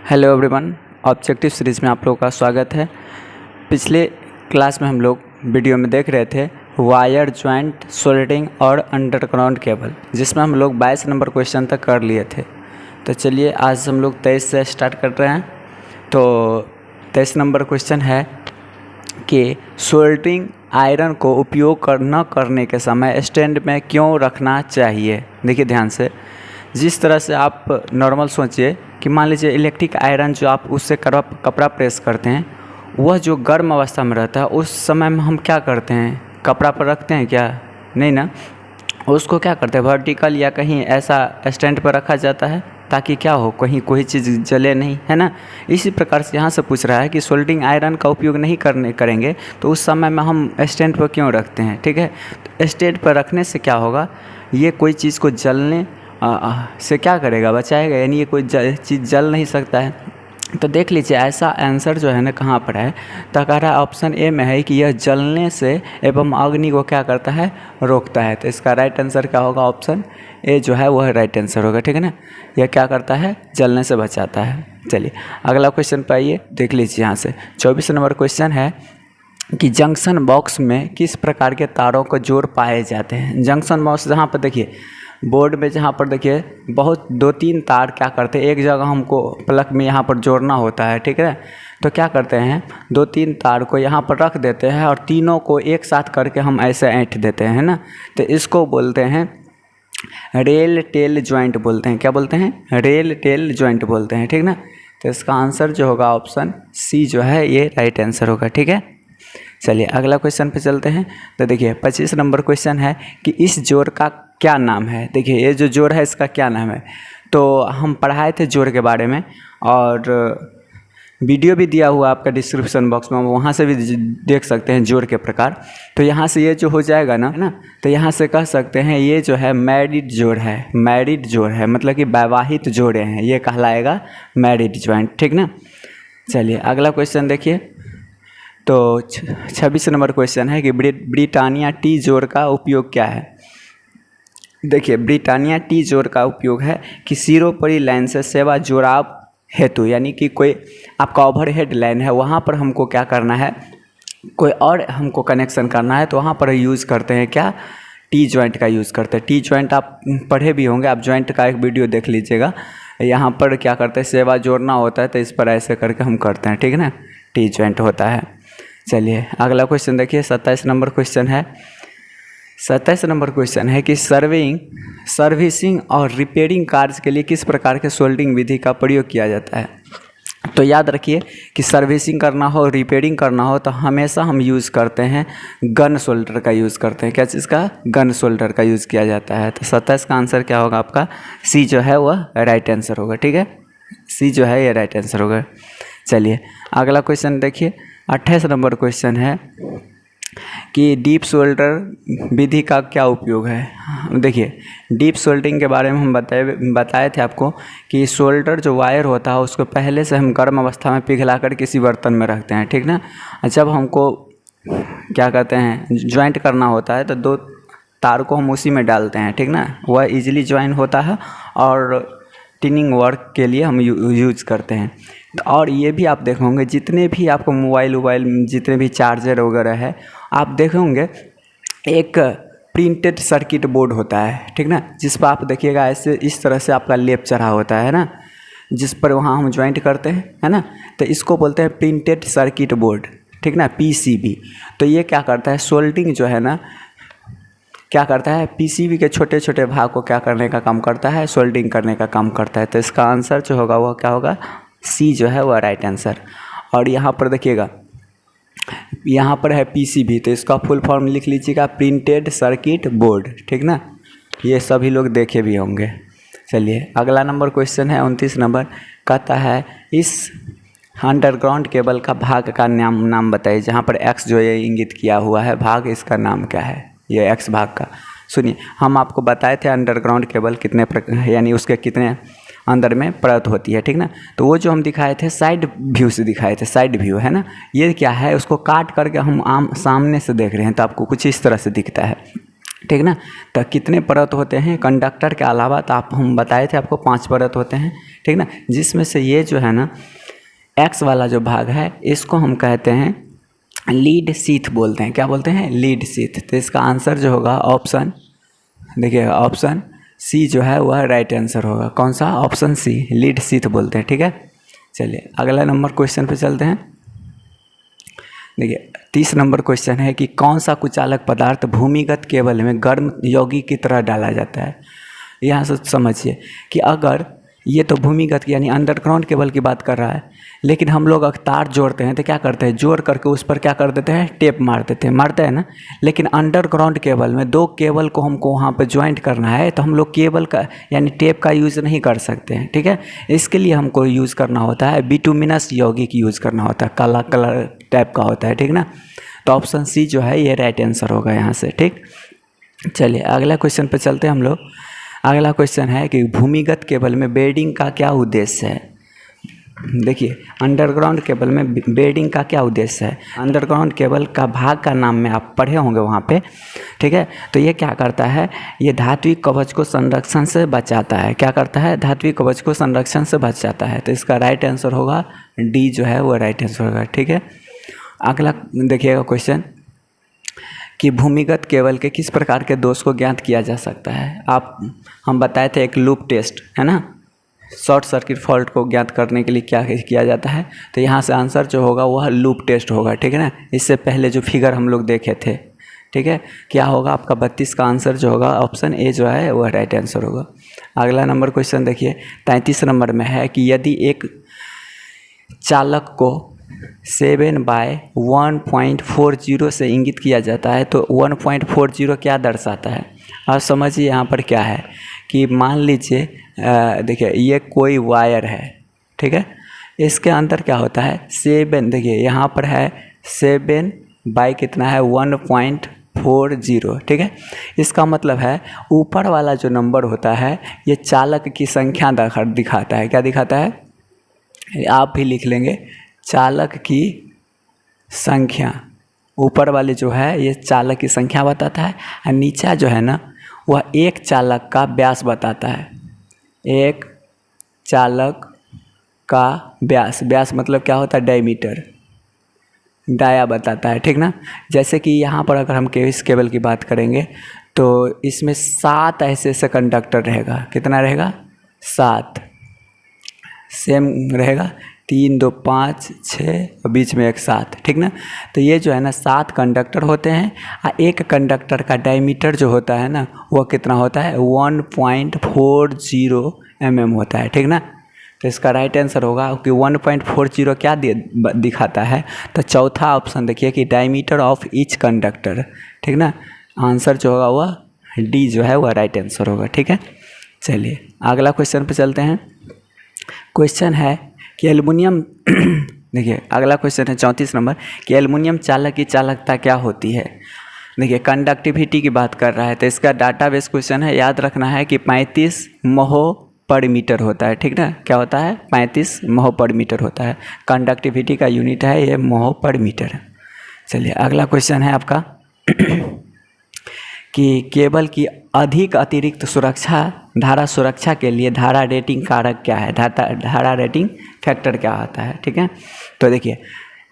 Hello everyone, objective series में आप लोगों का स्वागत है। पिछले क्लास में हम लोग वीडियो में देख रहे थे वायर ज्वाइंट सोल्डरिंग और अंडरग्राउंड केबल, जिसमें हम लोग 22 नंबर क्वेश्चन तक कर लिए थे। तो चलिए आज हम लोग 23 से स्टार्ट कर रहे हैं। तो 23 नंबर क्वेश्चन है कि सोल्डरिंग आयरन को उपयोग न करने के समय स्टैंड में क्यों रखना चाहिए। देखिए ध्यान से, जिस तरह से आप नॉर्मल सोचिए कि मान लीजिए इलेक्ट्रिक आयरन जो आप उससे कपड़ा प्रेस करते हैं, वह जो गर्म अवस्था में रहता है उस समय में हम क्या करते हैं, कपड़ा पर रखते हैं क्या? नहीं ना। उसको क्या करते हैं, वर्टिकल या कहीं ऐसा स्टैंड पर रखा जाता है ताकि क्या हो, कहीं कोई चीज़ जले नहीं, है ना। इसी प्रकार से यहाँ से पूछ रहा है कि सोल्डरिंग आयरन का उपयोग नहीं करेंगे तो उस समय में हम स्टैंड पर क्यों रखते हैं। ठीक है, तो स्टैंड पर रखने से क्या होगा, ये कोई चीज़ को जलने से क्या करेगा, बचाएगा, यानी ये कोई चीज़ जल नहीं सकता है। तो देख लीजिए ऐसा आंसर जो है ना कहाँ पर है, तो कह रहा है ऑप्शन ए में है कि यह जलने से एवं अग्नि को क्या करता है, रोकता है। तो इसका राइट आंसर क्या होगा, ऑप्शन ए जो है वह राइट आंसर होगा। ठीक है ना, यह क्या करता है, जलने से बचाता है। चलिए अगला क्वेश्चन पर आइए, देख लीजिए यहाँ से 24 नंबर क्वेश्चन है कि जंक्शन बॉक्स में किस प्रकार के तारों को जोड़ पाए जाते हैं। जंक्शन बॉक्स जहाँ पर देखिए बोर्ड में, जहाँ पर देखिए बहुत 2-3 तार क्या करते हैं, एक जगह हमको प्लग में यहाँ पर जोड़ना होता है। ठीक है, तो क्या करते हैं, 2-3 तार को यहाँ पर रख देते हैं और तीनों को एक साथ करके हम ऐसे ऐंठ देते हैं ना। तो इसको बोलते हैं रेल टेल जॉइंट बोलते हैं। क्या बोलते हैं, रेल टेल जॉइंट बोलते हैं। ठीक ना, तो इसका आंसर जो होगा ऑप्शन सी जो है ये राइट आंसर होगा। ठीक है, चलिए अगला क्वेश्चन पे चलते हैं। तो देखिए 25 नंबर क्वेश्चन है कि इस जोड़ का क्या नाम है। देखिए ये जो जोड़ है इसका क्या नाम है। तो हम पढ़ाए थे जोड़ के बारे में और वीडियो भी दिया हुआ आपका डिस्क्रिप्शन बॉक्स में, वहाँ से भी देख सकते हैं जोड़ के प्रकार। तो यहाँ से ये जो हो जाएगा ना, है ना, तो यहाँ से कह सकते हैं ये जो है मैरिड जोड़ है। मैरिड जोड़ है मतलब कि वैवाहित जोड़े हैं, ये कहलाएगा मैरिड ज्वाइंट। ठीक ना, चलिए अगला क्वेश्चन देखिए। तो 26 नंबर क्वेश्चन है कि ब्रिटानिया टी जोड़ का उपयोग क्या है। देखिए ब्रिटानिया टी जोड़ का उपयोग है कि सिरोपरी लाइन से सेवा जोड़ाव हेतु, यानी कि कोई आपका ओवरहेड लाइन है वहाँ पर हमको क्या करना है, कोई और हमको कनेक्शन करना है, तो वहाँ पर यूज़ करते हैं क्या, टी जॉइंट का यूज़ करते हैं। टी जॉइंट आप पढ़े भी होंगे, आप जॉइंट का एक वीडियो देख लीजिएगा। यहाँ पर क्या करते हैं, सेवा जोड़ना होता है तो इस पर ऐसे करके हम करते हैं। ठीक है ना, टी जॉइंट होता है। चलिए अगला क्वेश्चन देखिए, 27 नंबर क्वेश्चन है। 27 नंबर क्वेश्चन है कि सर्विसिंग और रिपेयरिंग कार्य के लिए किस प्रकार के सोल्डरिंग विधि का प्रयोग किया जाता है। तो याद रखिए कि सर्विसिंग करना हो, रिपेयरिंग करना हो तो हमेशा हम यूज़ करते हैं गन सोल्डर का यूज़ करते हैं। क्या चीज़ का, गन सोल्डर का यूज़ किया जाता है। तो 27 का आंसर क्या होगा आपका, सी जो है वह राइट आंसर होगा। ठीक है, सी जो है ये राइट आंसर होगा। चलिए अगला क्वेश्चन देखिए, 28 नंबर क्वेश्चन है कि डीप सोल्डर विधि का क्या उपयोग है। देखिए डीप सोल्डरिंग के बारे में हम बताए थे आपको कि सोल्डर जो वायर होता है उसको पहले से हम गर्म अवस्था में पिघला कर किसी बर्तन में रखते हैं। ठीक ना, जब हमको क्या कहते हैं ज्वाइंट करना होता है तो 2 तार को हम उसी में डालते हैं। ठीक ना, वह इजीली ज्वाइन होता है और टिनिंग वर्क के लिए हम यूज़ करते हैं। और ये भी आप देखोगे जितने भी आपको मोबाइल जितने भी चार्जर वगैरह है, आप देखोगे एक प्रिंटेड सर्किट बोर्ड होता है। ठीक ना, जिस पर आप देखिएगा ऐसे इस तरह से आपका लेप चढ़ा होता है ना, जिस पर वहाँ हम ज्वाइंट करते हैं, है ना। तो इसको बोलते हैं प्रिंटेड सर्किट बोर्ड। ठीक ना, पीसीबी। तो ये क्या करता है, सोल्डरिंग जो है ना क्या करता है, पीसीबी के छोटे छोटे भाग को क्या करने का काम करता है, सोल्डरिंग करने का काम करता है। तो इसका आंसर जो होगा वह क्या होगा, सी जो है वह राइट आंसर। और यहाँ पर देखिएगा यहाँ पर है पीसीबी, तो इसका फुल फॉर्म लिख लीजिएगा, प्रिंटेड सर्किट बोर्ड। ठीक ना, ये सभी लोग देखे भी होंगे। चलिए अगला नंबर क्वेश्चन है 29 नंबर, कहता है इस अंडरग्राउंड केबल का भाग का नाम बताइए। जहाँ पर एक्स जो ये इंगित किया हुआ है भाग, इसका नाम क्या है, ये एक्स भाग का। सुनिए हम आपको बताए थे अंडरग्राउंड केबल कितने यानी उसके कितने अंदर में परत होती है। ठीक ना, तो वो जो हम दिखाए थे साइड व्यू से दिखाए थे, साइड व्यू है ना। ये क्या है, उसको काट करके हम सामने से देख रहे हैं तो आपको कुछ इस तरह से दिखता है। ठीक ना, तो कितने परत होते हैं कंडक्टर के अलावा, तो हम बताए थे आपको 5 परत होते हैं। ठीक ना। जिसमें से ये जो है ना एक्स वाला जो भाग है इसको हम कहते हैं लीड शीथ बोलते हैं। क्या बोलते हैं? Lead sheath. तो इसका आंसर जो होगा ऑप्शन, देखिए ऑप्शन सी जो है वह राइट आंसर होगा। कौन सा? ऑप्शन सी, लीड शीथ बोलते हैं। ठीक है, चलिए अगला नंबर क्वेश्चन पे चलते हैं। देखिए 30 नंबर क्वेश्चन है कि कौन सा कुचालक पदार्थ भूमिगत केबल में गर्म यौगिक की तरह डाला जाता है। यहाँ से समझिए कि अगर ये तो भूमिगत यानी अंडरग्राउंड केबल की बात कर रहा है, लेकिन हम लोग अगर तार जोड़ते हैं तो क्या करते हैं? जोड़ करके उस पर क्या कर देते हैं? टेप मार देते हैं, मारते हैं ना। लेकिन अंडरग्राउंड केबल में दो केबल को हमको वहाँ पे ज्वाइंट करना है तो हम लोग केबल का यानी टेप का यूज़ नहीं कर सकते हैं। ठीक है, इसके लिए हमको यूज़ करना होता है बिटुमिनस यौगिक यूज़ करना होता है, काला कलर टाइप का होता है। ठीक ना, तो ऑप्शन सी जो है ये राइट आंसर होगा यहाँ से। ठीक, चलिए अगला क्वेश्चन पे चलते हैं हम लोग। अगला क्वेश्चन है कि भूमिगत केबल में बेडिंग का क्या उद्देश्य है। देखिए अंडरग्राउंड केबल में बेडिंग का क्या उद्देश्य है। अंडरग्राउंड केबल का भाग का नाम में आप पढ़े होंगे वहाँ पे। ठीक है, तो ये क्या करता है? ये धात्विक कवच को संरक्षण से बचाता है। क्या करता है? धात्विक कवच को संरक्षण से बचाता है। तो इसका राइट आंसर होगा डी जो है वो राइट आंसर होगा। ठीक है, अगला देखिएगा क्वेश्चन कि भूमिगत केबल के किस प्रकार के दोष को ज्ञात किया जा सकता है। हम बताए थे एक लूप टेस्ट है ना, शॉर्ट सर्किट फॉल्ट को ज्ञात करने के लिए क्या किया जाता है। तो यहाँ से आंसर जो होगा वह लूप टेस्ट होगा। ठीक है ना, इससे पहले जो फिगर हम लोग देखे थे। ठीक है, क्या होगा आपका 32 का आंसर जो होगा ऑप्शन ए जो है वह राइट आंसर होगा। अगला नंबर क्वेश्चन देखिए 33 नंबर में है कि यदि एक चालक को 7/1.40 से इंगित किया जाता है तो 1.40 क्या दर्शाता है। और समझिए यहाँ पर क्या है कि मान लीजिए देखिए ये कोई वायर है। ठीक है, इसके अंदर क्या होता है 7, देखिए यहाँ पर है 7 बाई कितना है 1.40। ठीक है, इसका मतलब है ऊपर वाला जो नंबर होता है ये चालक की संख्या दिखाता है। क्या दिखाता है? आप भी लिख लेंगे, चालक की संख्या। ऊपर वाले जो है ये चालक की संख्या बताता है और नीचा जो है ना वह एक चालक का व्यास बताता है। एक चालक का व्यास, व्यास मतलब क्या होता है? डायमीटर, डाया बताता है। ठीक ना, जैसे कि यहाँ पर अगर हम इस केबल की बात करेंगे तो इसमें 7 ऐसे कंडक्टर रहेगा। कितना रहेगा? 7 सेम रहेगा, 3 2 5 6 और बीच में एक 7। ठीक ना, तो ये जो है ना 7 कंडक्टर होते हैं और एक कंडक्टर का डायमीटर जो होता है ना वो कितना होता है? 1.40 mm होता है। ठीक ना, तो इसका राइट आंसर होगा कि 1.40 क्या दिखाता है। तो चौथा ऑप्शन देखिए कि डायमीटर ऑफ ईच कंडक्टर। ठीक ना, आंसर जो होगा वह डी जो है वह राइट आंसर होगा। ठीक है, चलिए अगला क्वेश्चन पे चलते हैं। क्वेश्चन है कि एल्युमिनियम देखिए अगला क्वेश्चन है 34 नंबर कि एल्युमिनियम चालक की चालकता क्या होती है। देखिए कंडक्टिविटी की बात कर रहा है तो इसका डाटाबेस क्वेश्चन है। याद रखना है कि 35 महो पर मीटर होता है। ठीक ना, क्या होता है? 35 महो पर मीटर होता है। कंडक्टिविटी का यूनिट है ये महो पर मीटर। चलिए अगला क्वेश्चन है आपका कि केबल की अधिक अतिरिक्त सुरक्षा धारा सुरक्षा के लिए धारा रेटिंग कारक क्या है। धारा रेटिंग फैक्टर क्या आता है। ठीक है, तो देखिए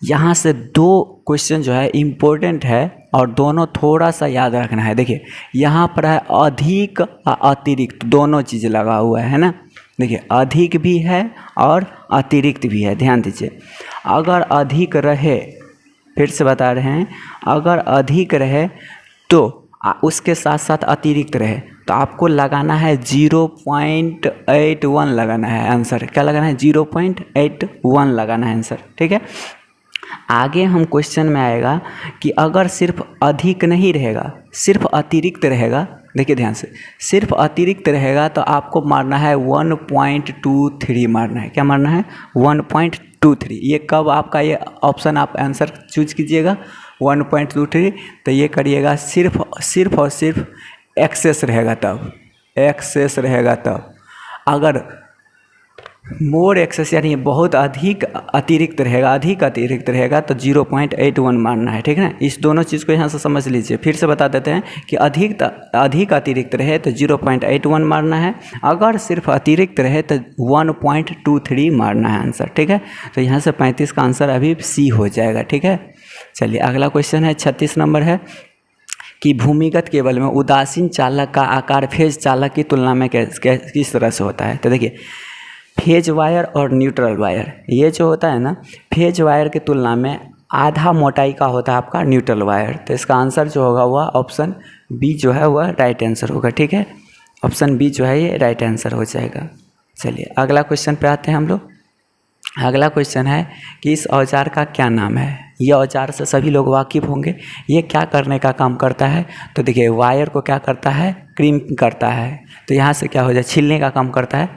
यहाँ से 2 क्वेश्चन जो है इम्पोर्टेंट है और दोनों थोड़ा सा याद रखना है। देखिए यहाँ पर है अधिक अतिरिक्त, दोनों चीज़ लगा हुआ है ना। देखिए अधिक भी है और अतिरिक्त भी है, ध्यान दीजिए। अगर अधिक रहे, फिर से बता रहे हैं, अगर अधिक रहे तो उसके साथ साथ अतिरिक्त रहे तो आपको लगाना है 0.81 लगाना है आंसर। क्या लगाना है? 0.81 लगाना है आंसर। ठीक है, आगे हम क्वेश्चन में आएगा कि अगर सिर्फ अधिक नहीं रहेगा, सिर्फ अतिरिक्त रहेगा। देखिए ध्यान से, सिर्फ अतिरिक्त रहेगा तो आपको मारना है 1.23 मारना है। क्या मारना है? 1.23। ये कब आपका ये ऑप्शन आप आंसर चूज कीजिएगा 1.23, तो ये करिएगा सिर्फ और सिर्फ एक्सेस रहेगा तब, एक्सेस रहेगा तब। अगर मोर एक्सेस यानी बहुत अधिक अतिरिक्त रहेगा तो 0.81 मारना है, ठीक है ना। इस दोनों चीज़ को यहाँ से समझ लीजिए। फिर से बता देते हैं कि अधिक अतिरिक्त रहे तो 0.81 मारना है, अगर सिर्फ अतिरिक्त रहे तो 1.23 मारना है आंसर, ठीक है। तो यहाँ से 35 का आंसर अभी सी हो जाएगा, ठीक है। चलिए अगला क्वेश्चन है 36 नंबर है कि भूमिगत केबल में उदासीन चालक का आकार फेज चालक की तुलना में किस तरह से होता है। तो देखिए, फेज वायर और न्यूट्रल वायर, ये जो होता है ना, फेज वायर की तुलना में आधा मोटाई का होता है आपका न्यूट्रल वायर। तो इसका आंसर जो होगा वह ऑप्शन बी जो है वह राइट आंसर होगा, ठीक है। ऑप्शन बी जो है ये राइट आंसर हो जाएगा। चलिए अगला क्वेश्चन पे आते हैं हम लोग। अगला क्वेश्चन है कि इस औजार का क्या नाम है। ये औजार से सभी लोग वाकिफ़ होंगे। ये क्या करने का काम करता है। तो देखिए, वायर को क्या करता है, क्रीम करता है। तो यहाँ से क्या हो जाए, छीलने का काम करता है।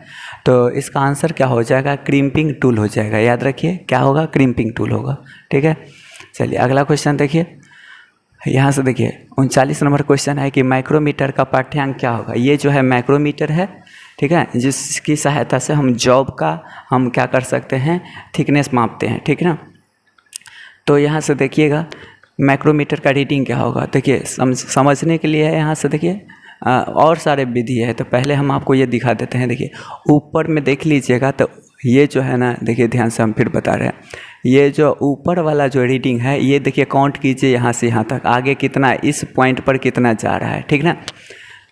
तो इसका आंसर क्या हो जाएगा, क्रीम्पिंग टूल हो जाएगा। याद रखिए क्या होगा, क्रीम्पिंग टूल होगा, ठीक है। चलिए अगला क्वेश्चन देखिए। यहाँ से देखिए 39 नंबर क्वेश्चन है कि माइक्रोमीटर का पाठ्यांक क्या होगा। ये जो है माइक्रोमीटर है, ठीक है, जिसकी सहायता से हम जॉब का हम क्या कर सकते हैं, थिकनेस मापते हैं, ठीक है ना। तो यहाँ से देखिएगा माइक्रोमीटर का रीडिंग क्या होगा। देखिए समझने के लिए है, यहाँ से देखिए और सारे विधि है। तो पहले हम आपको ये दिखा देते हैं। देखिए ऊपर में देख लीजिएगा, तो ये जो है ना, देखिए ध्यान से हम फिर बता रहे हैं, ये जो ऊपर वाला जो रीडिंग है, ये देखिए काउंट कीजिए यहाँ से यहाँ तक, आगे कितना, इस पॉइंट पर कितना जा रहा है, ठीक ना।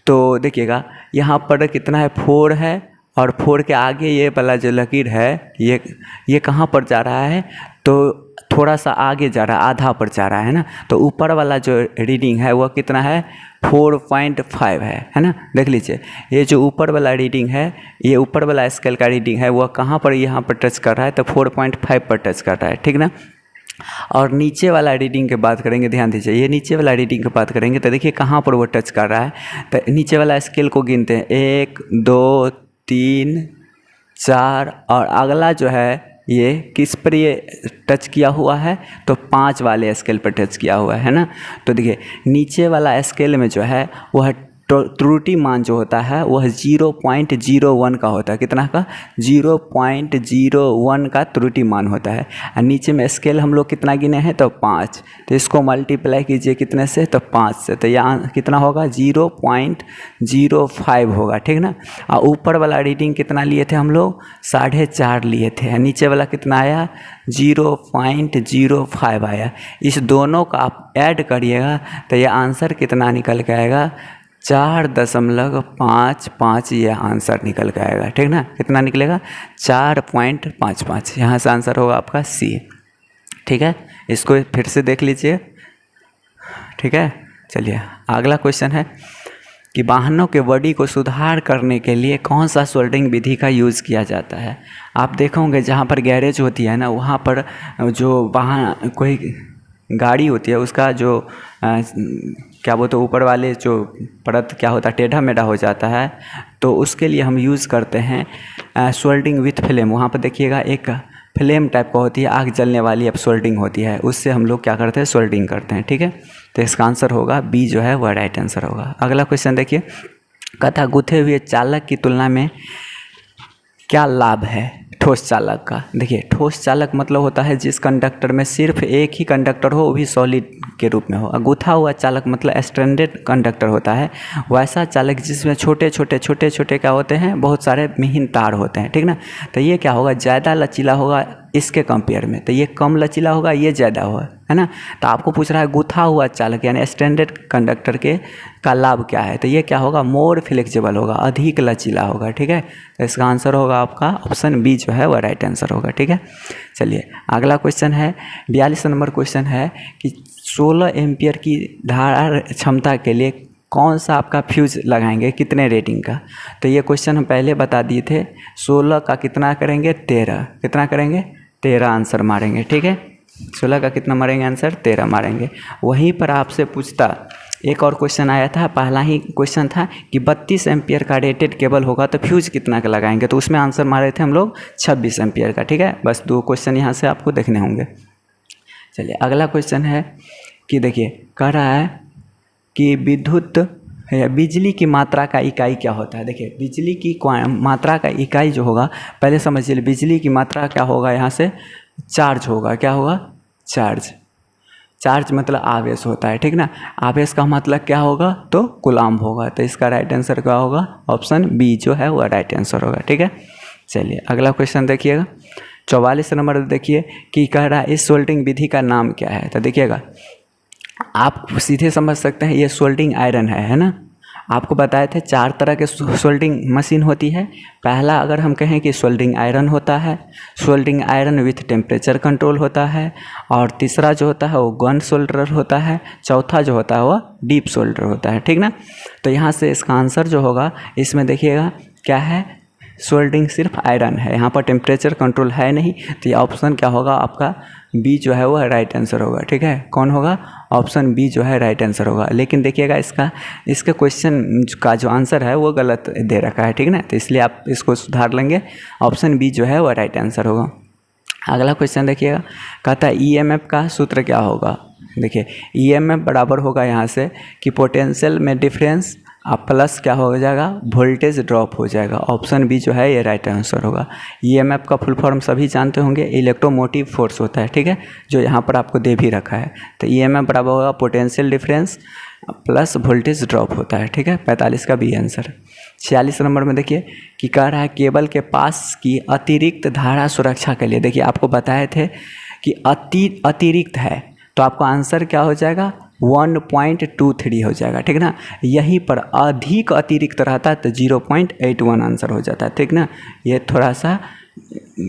तो देखिएगा यहाँ पर कितना है, 4 है, और 4 के आगे ये वाला जो लकीर है, ये कहाँ पर जा रहा है, तो थोड़ा सा आगे जा रहा है, आधा पर जा रहा है ना। तो ऊपर वाला जो रीडिंग है वह कितना है, 4.5 है ना। देख लीजिए, ये जो ऊपर वाला रीडिंग है, ये ऊपर वाला स्केल का रीडिंग है, वह कहाँ पर, यहाँ पर टच कर रहा है, तो 4.5 पर टच कर रहा है, ठीक ना। और नीचे वाला रीडिंग की बात करेंगे, ध्यान दीजिए, ये नीचे वाला रीडिंग की बात करेंगे तो देखिए कहाँ पर वो टच कर रहा है। तो नीचे वाला स्केल को गिनते हैं, 1 2 3 4, और अगला जो है ये किस पर ये टच किया हुआ है, तो 5 वाले स्केल पर टच किया हुआ है ना। तो देखिए नीचे वाला स्केल में जो है वह त्रुटि मान जो होता है वह 0.01 का होता है। कितना का, 0.01 का त्रुटि मान होता है। और नीचे में स्केल हम लोग कितना गिने हैं, तो 5। तो इसको मल्टीप्लाई कीजिए कितने से, तो 5 से, तो यहाँ कितना होगा, 0.05 होगा, ठीक ना। और ऊपर वाला रीडिंग कितना लिए थे हम लोग, 4.5 लिए थे। नीचे वाला कितना आया, 0.05 आया। इस दोनों का आप ऐड करिएगा तो ये आंसर कितना निकल के आएगा, 4.55 ये आंसर निकल के आएगा, ठीक ना। कितना निकलेगा, 4.55। यहाँ से आंसर होगा आपका सी, ठीक है। इसको फिर से देख लीजिए, ठीक है। चलिए अगला क्वेश्चन है कि वाहनों के बॉडी को सुधार करने के लिए कौन सा सोल्डरिंग विधि का यूज़ किया जाता है। आप देखोगे जहाँ पर गैरेज होती है ना, वहाँ पर जो वाहन कोई गाड़ी होती है उसका जो क्या बोलते हैं, ऊपर वाले जो परत क्या होता है, टेढ़ा मेढ़ा हो जाता है, तो उसके लिए हम यूज़ करते हैं सोल्डरिंग विथ फ्लेम। वहाँ पर देखिएगा एक फ्लेम टाइप का होती है, आग जलने वाली अब सोल्डरिंग होती है, उससे हम लोग क्या करते हैं, सोल्डरिंग करते हैं, ठीक है। तो इसका आंसर होगा बी जो है वह राइट आंसर होगा। अगला क्वेश्चन देखिए, कथा गुथे हुए चालक की तुलना में क्या लाभ है ठोस चालक का। देखिए ठोस चालक मतलब होता है जिस कंडक्टर में सिर्फ एक ही कंडक्टर हो, वो भी सॉलिड के रूप में हो। गुथा हुआ चालक मतलब स्ट्रैंडेड कंडक्टर होता है, वैसा चालक जिसमें छोटे छोटे क्या होते हैं, बहुत सारे महीन तार होते हैं, ठीक ना। तो ये क्या होगा, ज़्यादा लचीला होगा इसके कंपेयर में, तो ये कम लचीला होगा, ये ज़्यादा होगा, है ना। तो आपको पूछ रहा है गुथा हुआ चालक यानी स्टैंडर्ड कंडक्टर के का लाभ क्या है, तो ये क्या होगा, मोर फ्लेक्सिबल होगा, अधिक लचीला होगा, ठीक है। तो इसका आंसर होगा आपका ऑप्शन बी जो है वह राइट आंसर होगा, ठीक है। चलिए अगला क्वेश्चन है 42 नंबर क्वेश्चन है कि 16 एम्पियर की धारा क्षमता के लिए कौन सा आपका फ्यूज लगाएंगे, कितने रेटिंग का। तो ये क्वेश्चन हम पहले बता दिए थे, 16 का कितना करेंगे, 13, कितना करेंगे, 13 आंसर मारेंगे, ठीक है। 16 का कितना मारेंगे आंसर, 13 मारेंगे। वहीं पर आपसे पूछता एक और क्वेश्चन आया था, पहला ही क्वेश्चन था कि 32 एम्पियर का रेटेड केबल होगा तो फ्यूज कितना का लगाएंगे, तो उसमें आंसर मारे थे हम लोग 26 एम्पियर का, ठीक है। बस 2 क्वेश्चन यहाँ से आपको देखने होंगे। चलिए अगला क्वेश्चन है कि देखिए कह रहा है कि विद्युत बिजली की मात्रा का इकाई क्या होता है? देखिए बिजली की मात्रा का इकाई जो होगा, पहले समझ लीजिए बिजली की मात्रा क्या होगा, यहाँ से चार्ज होगा। क्या होगा? चार्ज। चार्ज मतलब आवेश होता है, ठीक ना। आवेश का मतलब क्या होगा? तो कूलम्ब होगा। तो इसका राइट आंसर क्या होगा? ऑप्शन बी जो है वो राइट आंसर होगा, ठीक है। चलिए अगला क्वेश्चन देखिएगा, 44 नंबर देखिए कि कह रहा है इस सोल्डिंग विधि का नाम क्या है। तो देखिएगा आप सीधे समझ सकते हैं, ये सोल्डिंग आयरन है ना। आपको बताए थे 4 तरह के सोल्डिंग मशीन होती है। पहला अगर हम कहें कि सोल्डिंग आयरन होता है, soldering iron with temperature control होता है, और तीसरा जो होता है वो गन सोल्डर होता है, चौथा जो होता है वो डीप सोल्डर होता है, ठीक ना। तो यहाँ से इसका आंसर जो होगा, इसमें देखिएगा क्या है, सोल्डिंग सिर्फ आयरन है, यहाँ पर टेम्परेचर कंट्रोल है नहीं। तो ये ऑप्शन क्या होगा आपका? बी जो है वो राइट आंसर होगा, ठीक है। कौन होगा? ऑप्शन बी जो है राइट आंसर होगा। लेकिन देखिएगा इसका क्वेश्चन का जो आंसर है वो गलत दे रखा है, ठीक ना। तो इसलिए आप इसको सुधार लेंगे, ऑप्शन बी जो है वो राइट आंसर होगा। अगला क्वेश्चन देखिएगा, कहता है ईएमएफ का सूत्र क्या होगा। देखिए ईएमएफ बराबर होगा यहाँ से कि पोटेंशियल में डिफरेंस अब प्लस क्या हो जाएगा? वोल्टेज ड्रॉप हो जाएगा। ऑप्शन बी जो है ये राइट आंसर होगा। ईएमएफ का फुल फॉर्म सभी जानते होंगे, इलेक्ट्रोमोटिव फोर्स होता है, ठीक है, जो यहाँ पर आपको दे भी रखा है। तो ईएमएफ बराबर होगा potential difference plus voltage drop होता है, ठीक है। 45 का बी आंसर। 46 नंबर में देखिए कि कह रहा है केबल के पास की अतिरिक्त धारा सुरक्षा के लिए। देखिए आपको बताए थे कि अतिरिक्त है, तो आपका आंसर क्या हो जाएगा? 1.23 हो जाएगा, ठीक ना। यहीं पर अधिक अतिरिक्त रहता है तो 0.81 आंसर हो जाता है, ठीक ना। ये थोड़ा सा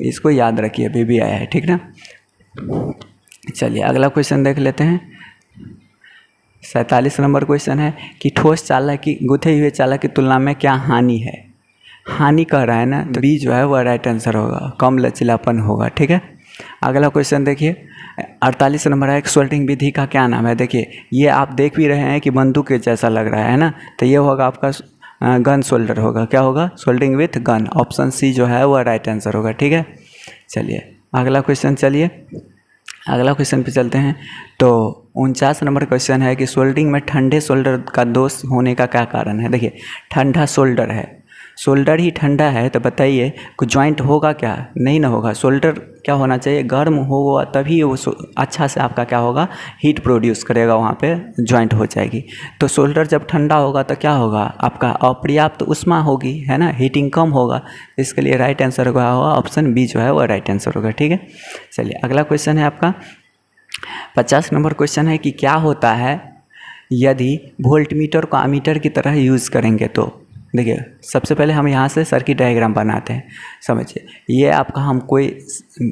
इसको याद रखिए, अभी भी आया है, ठीक ना। चलिए अगला क्वेश्चन देख लेते हैं। 47 नंबर क्वेश्चन है कि ठोस चालक की गुथे हुए चालक की तुलना में क्या हानि है। हानि कह रहा है ना, तो बी जो है वह राइट आंसर होगा, कम लचीलापन होगा, ठीक है। अगला क्वेश्चन देखिए 48 नंबर है, एक सोल्डिंग विधि का क्या नाम है। देखिए ये आप देख भी रहे हैं कि बंदूक के जैसा लग रहा है ना, तो ये होगा आपका गन सोल्डर होगा। क्या होगा? Soldering with gun. Option C जो है वह राइट आंसर होगा, ठीक है। चलिए अगला क्वेश्चन, चलिए अगला क्वेश्चन पे चलते हैं। तो 49 नंबर क्वेश्चन है कि सोल्डिंग में ठंडे सोल्डर का दोष होने का क्या कारण है। देखिए ठंडा सोल्डर है, सोल्डर ही ठंडा है, तो बताइए कुछ जॉइंट होगा क्या? नहीं ना होगा। सोल्डर क्या होना चाहिए? गर्म होगा तभी वो अच्छा से आपका क्या होगा? हीट प्रोड्यूस करेगा, वहाँ पे जॉइंट हो जाएगी। तो सोल्डर जब ठंडा होगा तो क्या होगा? आपका अपर्याप्त ऊष्मा होगी, है ना, हीटिंग कम होगा। इसके लिए राइट आंसर होगा ऑप्शन बी जो है वो राइट आंसर होगा, ठीक है। चलिए अगला क्वेश्चन है आपका 50 नंबर क्वेश्चन है कि क्या होता है यदि वोल्टमीटर को अमीटर की तरह यूज़ करेंगे। तो देखिए सबसे पहले हम यहाँ से सर्किट डायग्राम बनाते हैं, समझिए। ये आपका हम कोई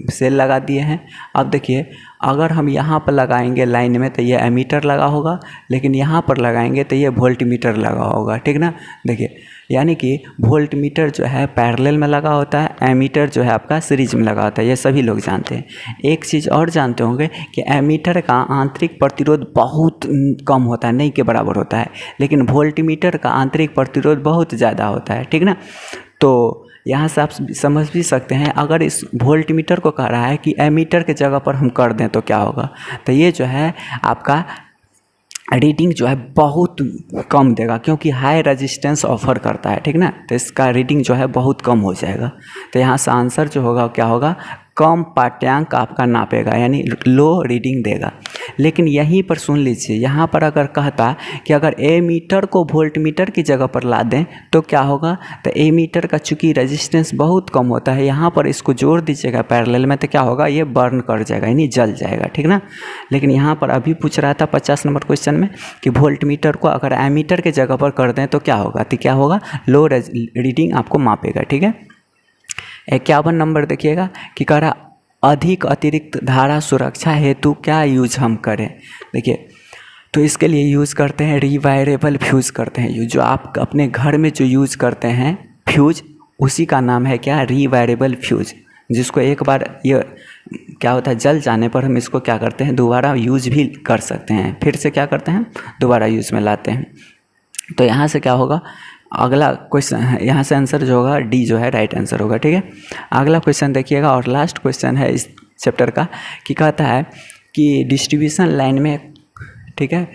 सेल लगा दिए हैं। अब देखिए अगर हम यहाँ पर लगाएंगे लाइन में तो ये एमीटर लगा होगा, लेकिन यहाँ पर लगाएंगे तो ये वोल्टमीटर लगा होगा, ठीक ना। देखिए यानी कि वोल्टमीटर जो है पैरेलल में लगा होता है, एमीटर जो है आपका सीरीज में लगा होता है, ये सभी लोग जानते हैं। एक चीज़ और जानते होंगे कि एमीटर का आंतरिक प्रतिरोध बहुत कम होता है, नहीं के बराबर होता है, लेकिन वोल्टमीटर का आंतरिक प्रतिरोध बहुत ज़्यादा होता है, ठीक ना। तो यहाँ से आप समझ भी सकते हैं, अगर इस वोल्टमीटर को कह रहा है कि एमीटर के जगह पर हम कर दें तो क्या होगा। तो ये जो है आपका रीडिंग जो है बहुत कम देगा, क्योंकि हाई रेजिस्टेंस ऑफर करता है, ठीक ना। तो इसका रीडिंग जो है बहुत कम हो जाएगा। तो यहाँ से आंसर जो होगा क्या होगा? कम पाठ्यांक आपका नापेगा, यानी लो रीडिंग देगा। लेकिन यहीं पर सुन लीजिए, यहाँ पर अगर कहता कि अगर एमीटर को वोल्टमीटर की जगह पर ला दें तो क्या होगा। तो एमीटर का चूँकि रेजिस्टेंस बहुत कम होता है, यहाँ पर इसको जोड़ दीजिएगा पैरेलल में, तो क्या होगा? ये बर्न कर जाएगा, यानी जल जाएगा, ठीक ना। लेकिन यहाँ पर अभी पूछ रहा था 50 नंबर क्वेश्चन में कि वोल्टमीटर को अगर एमीटर के जगह पर कर दें तो क्या होगा। तो क्या होगा? लो रीडिंग आपको मापेगा, ठीक है। 51 नंबर देखिएगा कि कह रहा अधिक अतिरिक्त धारा सुरक्षा हेतु क्या यूज हम करें। देखिए तो इसके लिए यूज़ करते हैं रिवायरेबल फ्यूज़ करते हैं। जो आप अपने घर में जो यूज़ करते हैं फ्यूज़, उसी का नाम है क्या? रिवायरेबल फ्यूज़, जिसको एक बार ये क्या होता है जल जाने पर हम इसको क्या करते हैं? दोबारा यूज़ भी कर सकते हैं, फिर से क्या करते हैं? दोबारा यूज़ में लाते हैं। तो यहाँ से क्या होगा? अगला क्वेश्चन, यहाँ से आंसर जो होगा डी जो है राइट आंसर होगा, ठीक है। अगला क्वेश्चन देखिएगा और लास्ट क्वेश्चन है इस चैप्टर का कि कहता है कि डिस्ट्रीब्यूशन लाइन में, ठीक है,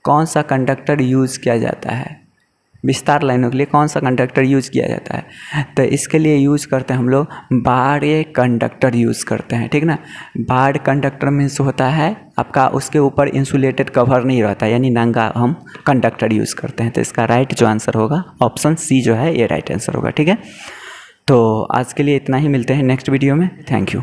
कौन सा कंडक्टर यूज़ किया जाता है। विस्तार लाइनों के लिए कौन सा कंडक्टर यूज़ किया जाता है? तो इसके लिए यूज़ करते हैं हम लोग बाह्य कंडक्टर यूज़ करते हैं, ठीक ना। बाह्य कंडक्टर मीन्स होता है आपका उसके ऊपर इंसुलेटेड कवर नहीं रहता, यानी नंगा हम कंडक्टर यूज़ करते हैं। तो इसका राइट जो आंसर होगा ऑप्शन सी जो है ये राइट आंसर होगा, ठीक है। तो आज के लिए इतना ही, मिलते हैं नेक्स्ट वीडियो में। Thank you.